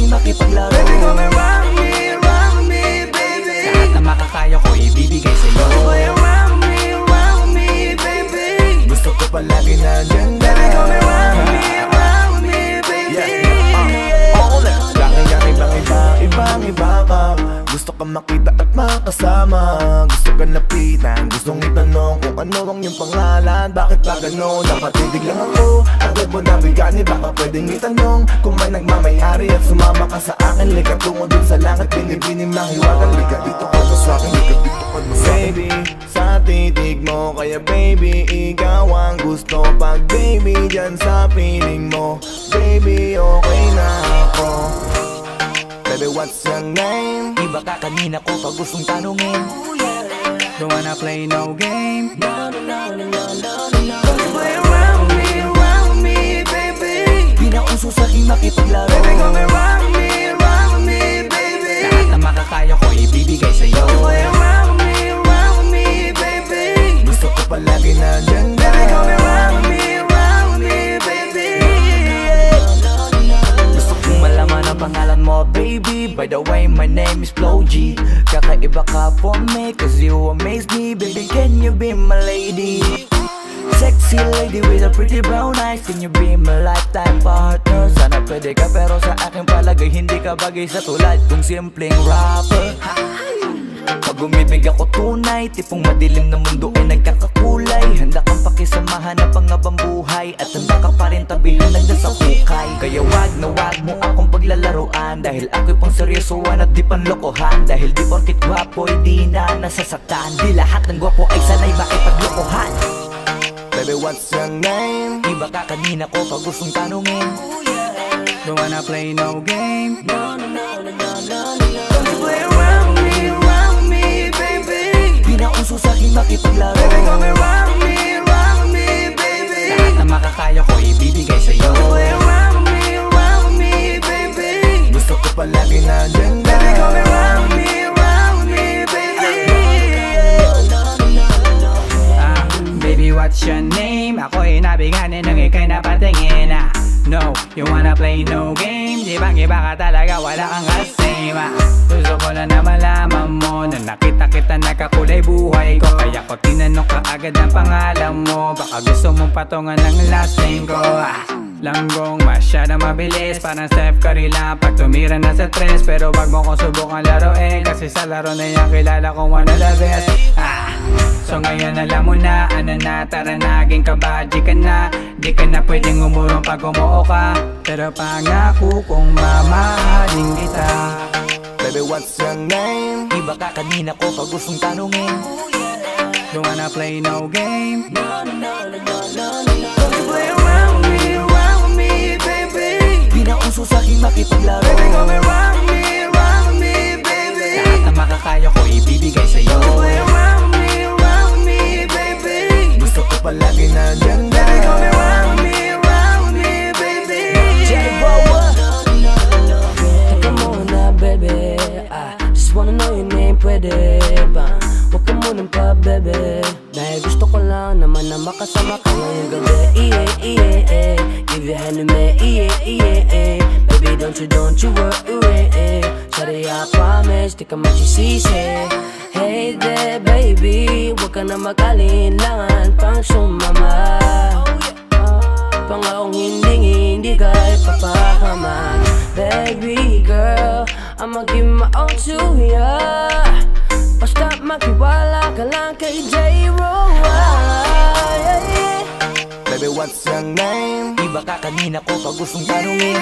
aking makipaglaro. Baby, come and rock me, baby. Lahat na makakaya ko ibibigay sa'yo. Come and rock me, baby. Gusto ko palagi nandyan na. Baby, come and rock me, baby. Laki-laki bang ibang iba ka. Gusto ka makita at makasama. Gusto ka lapitan, gustong itanong kung ano ang iyong pangalan. Bakit ba gano'n? Napatidig lang ako. Agad mo nabigani, baka pwedeng itanong kung may nagmamayari at sumama ka sa akin. Lika tungo dun sa langit, binibining mahiwagan. Lika dito ka na sa'kin, lika dito ka na sa'kin. Baby, sa titig mo, kaya baby, ikaw ang gusto. Pag baby, dyan sa piling mo, baby, okay na ako. Baby, what's your name? Iba ka kanina ko pag gustong tanungin. Don't wanna play no game. Come and rock me, baby. Di na uso sa'king makipaglaro. Baby, come and rock me, baby. Lahat na makakaya ko ibibigay sa'yo. Come and rock me, baby. Gusto ko palagi nandyan na. Baby, come and rock me, baby. Gusto kong malaman ang pangalan mo, baby. By the way, my name is Flo G. Kakaiba ka for me, cause you amaze me. Baby, can you be my lady? Sexy lady with a pretty brown eyes. Can you be my lifetime partner? Sana pwede ka pero sa aking palagay hindi ka bagay sa tulad kong simpleng rapper. Pag umibig ako tunay, tipong madilim na mundo ay nagkakakulay. Handa kang pakisamahan ng pangabang buhay at handa ka pa rin tabihan ng nasa hukay. Kaya wag na wag mo akong paglalaruan, dahil ako'y pang seryosoan at di panlokohan. Dahil di porkit gwapo'y di na nasasaktan, di lahat ng gwapo ay sanay makipaglokohan. Baby, what's your name? Iba ka kanina ko pag gustong tanungin. Don't wanna play no game. Come and rock me, baby. Di na uso sa'king makipaglaro. Baby, come and rock me, baby. Lahat na makakaya ko ibibigay sa'yo. Come and rock me, baby. Gusto ko palagi nandyan na. Baby, come and rock me, baby. Baby, what's your name? Ako'y nabiganin nang ika'y napatingin. No, you wanna play no game. Di bang iba ka talaga, wala kang kasama. Gusto ko lang na malaman mo na nakita kita nakakulay buhay ko. Kaya ko tinanong ka agad ang pangalan mo. Baka gusto mong patungan ng last name ko. Langgong masyadong mabilis, parang Steph Curry lang pag tumira na sa tres. Pero wag mo kong subukan laruin, kasi sa laro na yan kilala kong one of the best. So ngayon alam mo na, ano na, tara naging kabadji ka na. Di ka na pwedeng umurong pag umuo ka, pero pangako kong mamahalin kita. Baby, what's your name? Iba ka kanina ko pag gustong tanungin. Don't wanna play no game. Come and rock me, baby. Di na uso sa'king makipaglaro. Baby, come and rock me, baby. Lahat na makakaya ko ibibigay sa'yo. Come and rock me, baby. Gusto ko palagi nandyan na. Baby, come and rock me, baby. Teka muna, baby, just wanna know your name, pwede ba? Huwag ka munang pa, baby. Dahil gusto ko lang naman na makasama ka ngayong gabi. Give your hand to me, baby, don't you worry. Sorry, I promise, di ka magsisisi. Hey there, baby, huwag ka na mag-alinlangan pang sumama. Pangakong hindi ka ipapahamak. Baby girl, I'ma give my all to ya. Basta magtiwala ka lang kay J-Ro. Baby, what's your name? Iba ka kanina ko pag gustong tanungin.